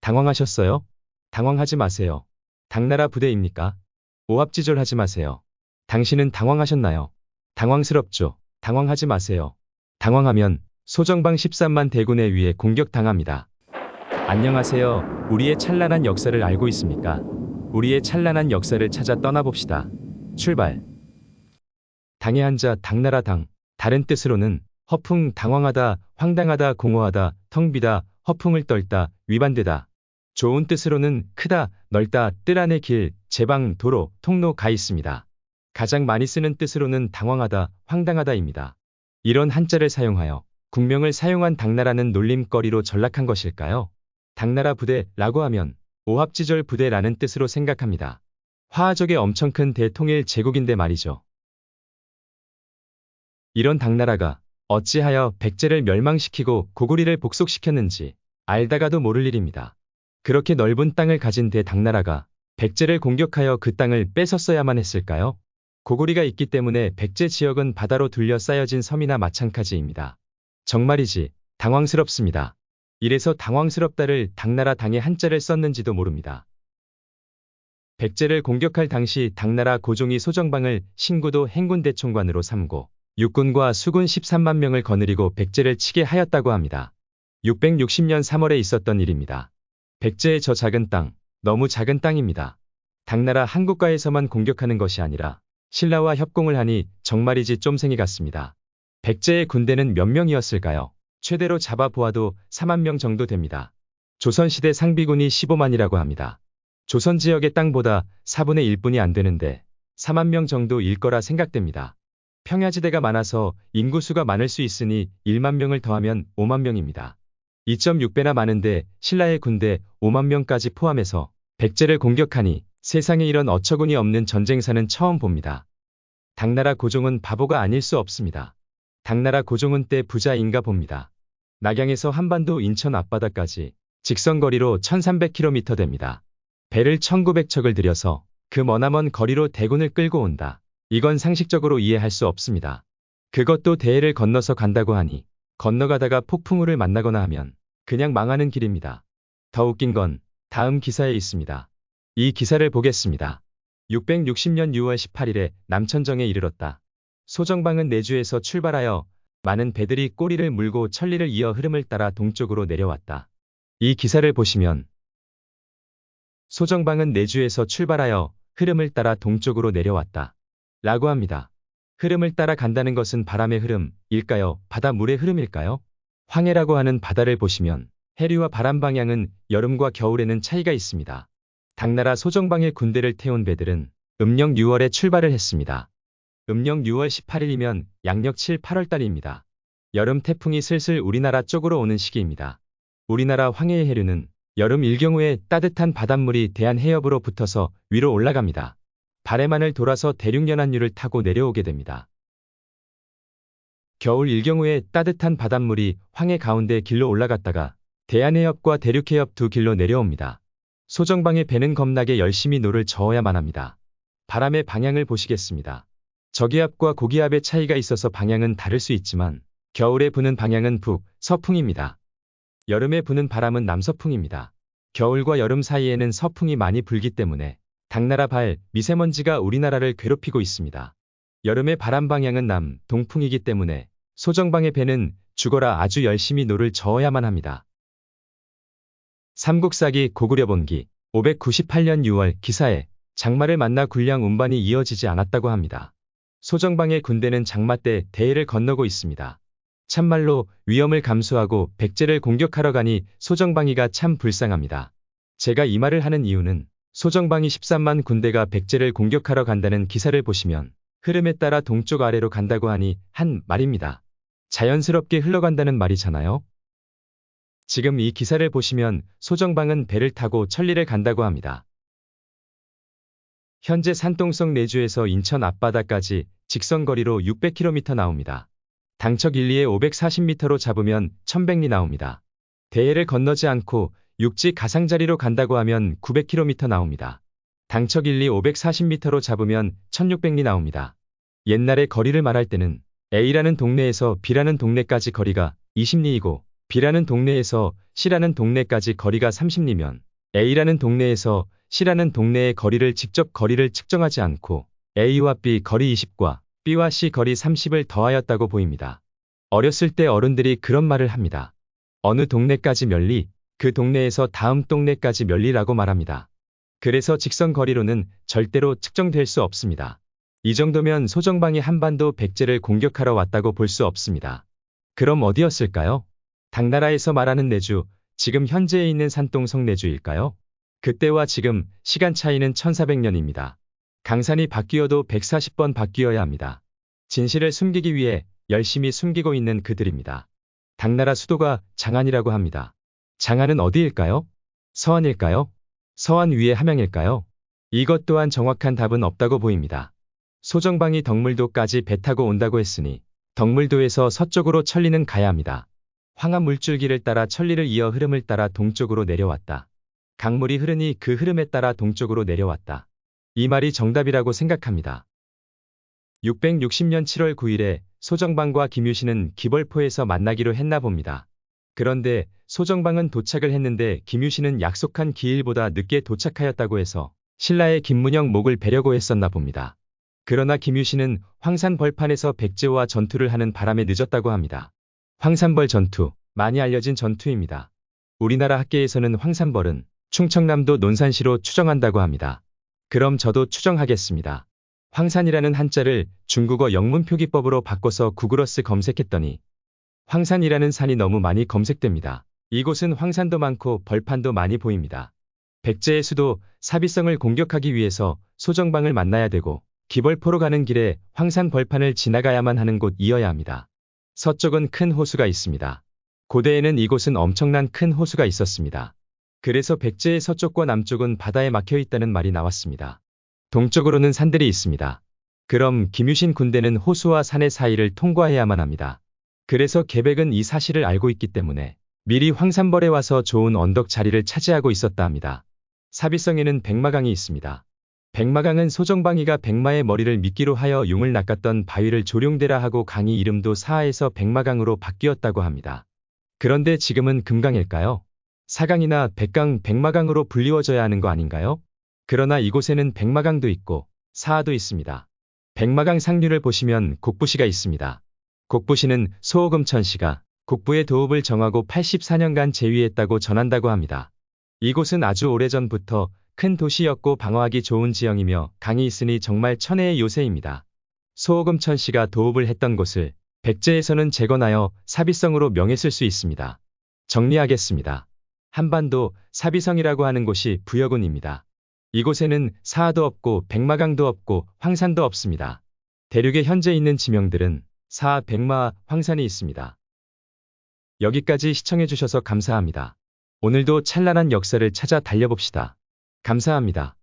당황하셨어요? 당황하지 마세요. 당나라 부대입니까? 오합지졸하지 마세요. 당신은 당황하셨나요? 당황스럽죠. 당황하지 마세요. 당황하면 소정방 13만 대군에 의해 공격당합니다. 안녕하세요. 우리의 찬란한 역사를 알고 있습니까? 우리의 찬란한 역사를 찾아 떠나봅시다. 출발. 당의 한자 당나라 당. 다른 뜻으로는 허풍, 당황하다, 황당하다, 공허하다, 텅 비다, 허풍을 떨다, 위반되다. 좋은 뜻으로는 크다, 넓다, 뜰 안의 길, 제방, 도로, 통로가 있습니다. 가장 많이 쓰는 뜻으로는 당황하다, 황당하다입니다. 이런 한자를 사용하여 국명을 사용한 당나라는 놀림거리로 전락한 것일까요? 당나라 부대라고 하면 오합지졸 부대라는 뜻으로 생각합니다. 화하적의 엄청 큰 대통일 제국인데 말이죠. 이런 당나라가 어찌하여 백제를 멸망시키고 고구리를 복속시켰는지 알다가도 모를 일입니다. 그렇게 넓은 땅을 가진 대당나라가 백제를 공격하여 그 땅을 뺏었어야만 했을까요? 고구리가 있기 때문에 백제 지역은 바다로 둘러싸여진 섬이나 마찬가지입니다. 정말이지 당황스럽습니다. 이래서 당황스럽다를 당나라 당의 한자를 썼는지도 모릅니다. 백제를 공격할 당시 당나라 고종이 소정방을 신구도 행군대총관으로 삼고 육군과 수군 13만 명을 거느리고 백제를 치게 하였다고 합니다. 660년 3월에 있었던 일입니다. 백제의 저 작은 땅, 너무 작은 땅입니다. 당나라 한국가에서만 공격하는 것이 아니라 신라와 협공을 하니 정말이지 쫌생이 같습니다. 백제의 군대는 몇 명이었을까요? 최대로 잡아보아도 4만 명 정도 됩니다. 조선시대 상비군이 15만이라고 합니다. 조선 지역의 땅보다 4분의 1뿐이 안 되는데 4만 명 정도일 거라 생각됩니다. 평야지대가 많아서 인구수가 많을 수 있으니 1만 명을 더하면 5만 명입니다. 2.6배나 많은데 신라의 군대 5만 명까지 포함해서 백제를 공격하니 세상에 이런 어처구니 없는 전쟁사는 처음 봅니다. 당나라 고종은 바보가 아닐 수 없습니다. 당나라 고종은 때 부자인가 봅니다. 낙양에서 한반도 인천 앞바다까지 직선거리로 1300km 됩니다. 배를 1900척을 들여서 그 머나먼 거리로 대군을 끌고 온다. 이건 상식적으로 이해할 수 없습니다. 그것도 대해를 건너서 간다고 하니 건너가다가 폭풍우를 만나거나 하면 그냥 망하는 길입니다. 더 웃긴 건 다음 기사에 있습니다. 이 기사를 보겠습니다. 660년 6월 18일에 남천정에 이르렀다. 소정방은 내주에서 출발하여 많은 배들이 꼬리를 물고 천리를 이어 흐름을 따라 동쪽으로 내려왔다. 이 기사를 보시면 소정방은 내주에서 출발하여 흐름을 따라 동쪽으로 내려왔다. 라고 합니다. 흐름을 따라 간다는 것은 바람의 흐름일까요? 바닷물의 흐름일까요? 황해라고 하는 바다를 보시면 해류와 바람 방향은 여름과 겨울에는 차이가 있습니다. 당나라 소정방의 군대를 태운 배들은 음력 6월에 출발을 했습니다. 음력 6월 18일이면 양력 7, 8월 달입니다. 여름 태풍이 슬슬 우리나라 쪽으로 오는 시기입니다. 우리나라 황해의 해류는 여름일 경우에 따뜻한 바닷물이 대한해협으로 붙어서 위로 올라갑니다. 바레만을 돌아서 대륙연안류를 타고 내려오게 됩니다. 겨울일 경우에 따뜻한 바닷물이 황해 가운데 길로 올라갔다가 대한해협과 대륙해협 두 길로 내려옵니다. 소정방의 배는 겁나게 열심히 노를 저어야만 합니다. 바람의 방향을 보시겠습니다. 저기압과 고기압의 차이가 있어서 방향은 다를 수 있지만 겨울에 부는 방향은 북, 서풍입니다. 여름에 부는 바람은 남서풍입니다. 겨울과 여름 사이에는 서풍이 많이 불기 때문에 당나라 미세먼지가 우리나라를 괴롭히고 있습니다. 여름의 바람 방향은 남, 동풍이기 때문에 소정방의 배는 죽어라 아주 열심히 노를 저어야만 합니다. 삼국사기 고구려본기 598년 6월 기사에 장마를 만나 군량 운반이 이어지지 않았다고 합니다. 소정방의 군대는 장마 때 대해를 건너고 있습니다. 참말로 위험을 감수하고 백제를 공격하러 가니 소정방이가 참 불쌍합니다. 제가 이 말을 하는 이유는 소정방이 13만 군대가 백제를 공격하러 간다는 기사를 보시면 흐름에 따라 동쪽 아래로 간다고 하니 한 말입니다. 자연스럽게 흘러간다는 말이잖아요. 지금 이 기사를 보시면 소정방은 배를 타고 천리를 간다고 합니다. 현재 산동성 내주에서 인천 앞바다까지 직선거리로 600km 나옵니다. 당척 1, 2에 540m로 잡으면 1100리 나옵니다. 대해를 건너지 않고 육지 가상자리로 간다고 하면 900km 나옵니다. 당척 1, 2, 540m로 잡으면 1600리 나옵니다. 옛날에 거리를 말할 때는 A라는 동네에서 B라는 동네까지 거리가 20리이고 B라는 동네에서 C라는 동네까지 거리가 30리면 A라는 동네에서 C라는 동네의 거리를 직접 거리를 측정하지 않고 A와 B 거리 20과 B와 C 거리 30을 더하였다고 보입니다. 어렸을 때 어른들이 그런 말을 합니다. 어느 동네까지 몇 리, 그 동네에서 다음 동네까지 몇 리라고 말합니다. 그래서 직선 거리로는 절대로 측정될 수 없습니다. 이 정도면 소정방이 한반도 백제를 공격하러 왔다고 볼 수 없습니다. 그럼 어디였을까요? 당나라에서 말하는 내주, 지금 현재에 있는 산동 성내주일까요? 그때와 지금 시간 차이는 1400년입니다. 강산이 바뀌어도 140번 바뀌어야 합니다. 진실을 숨기기 위해 열심히 숨기고 있는 그들입니다. 당나라 수도가 장안이라고 합니다. 장안은 어디일까요? 서안일까요? 서안 위에 함양일까요? 이것 또한 정확한 답은 없다고 보입니다. 소정방이 덕물도까지 배 타고 온다고 했으니 덕물도에서 서쪽으로 천리는 가야 합니다. 황하 물줄기를 따라 천리를 이어 흐름을 따라 동쪽으로 내려왔다. 강물이 흐르니 그 흐름에 따라 동쪽으로 내려왔다. 이 말이 정답이라고 생각합니다. 660년 7월 9일에 소정방과 김유신은 기벌포에서 만나기로 했나 봅니다. 그런데 소정방은 도착을 했는데 김유신은 약속한 기일보다 늦게 도착하였다고 해서 신라의 김문영 목을 베려고 했었나 봅니다. 그러나 김유신은 황산벌판에서 백제와 전투를 하는 바람에 늦었다고 합니다. 황산벌 전투, 많이 알려진 전투입니다. 우리나라 학계에서는 황산벌은 충청남도 논산시로 추정한다고 합니다. 그럼 저도 추정하겠습니다. 황산이라는 한자를 중국어 영문표기법으로 바꿔서 구글어스 검색했더니 황산이라는 산이 너무 많이 검색됩니다. 이곳은 황산도 많고 벌판도 많이 보입니다. 백제의 수도 사비성을 공격하기 위해서 소정방을 만나야 되고 기벌포로 가는 길에 황산 벌판을 지나가야만 하는 곳이어야 합니다. 서쪽은 큰 호수가 있습니다. 고대에는 이곳은 엄청난 큰 호수가 있었습니다. 그래서 백제의 서쪽과 남쪽은 바다에 막혀 있다는 말이 나왔습니다. 동쪽으로는 산들이 있습니다. 그럼 김유신 군대는 호수와 산의 사이를 통과해야만 합니다. 그래서 계백은 이 사실을 알고 있기 때문에 미리 황산벌에 와서 좋은 언덕 자리를 차지하고 있었다 합니다. 사비성에는 백마강이 있습니다. 백마강은 소정방이가 백마의 머리를 미끼로 하여 용을 낚았던 바위를 조룡대라 하고 강이 이름도 사하에서 백마강으로 바뀌었다고 합니다. 그런데 지금은 금강일까요? 사강이나 백강, 백마강으로 불리워져야 하는 거 아닌가요? 그러나 이곳에는 백마강도 있고 사하도 있습니다. 백마강 상류를 보시면 곡부시가 있습니다. 곡부시는 소호금천씨가 곡부의 도읍을 정하고 84년간 제위했다고 전한다고 합니다. 이곳은 아주 오래전부터 큰 도시였고 방어하기 좋은 지형이며 강이 있으니 정말 천혜의 요새입니다. 소호금천씨가 도읍을 했던 곳을 백제에서는 재건하여 사비성으로 명했을 수 있습니다. 정리하겠습니다. 한반도 사비성이라고 하는 곳이 부여군입니다. 이곳에는 사하도 없고 백마강도 없고 황산도 없습니다. 대륙에 현재 있는 지명들은 사하, 백마, 황산이 있습니다. 여기까지 시청해주셔서 감사합니다. 오늘도 찬란한 역사를 찾아 달려봅시다. 감사합니다.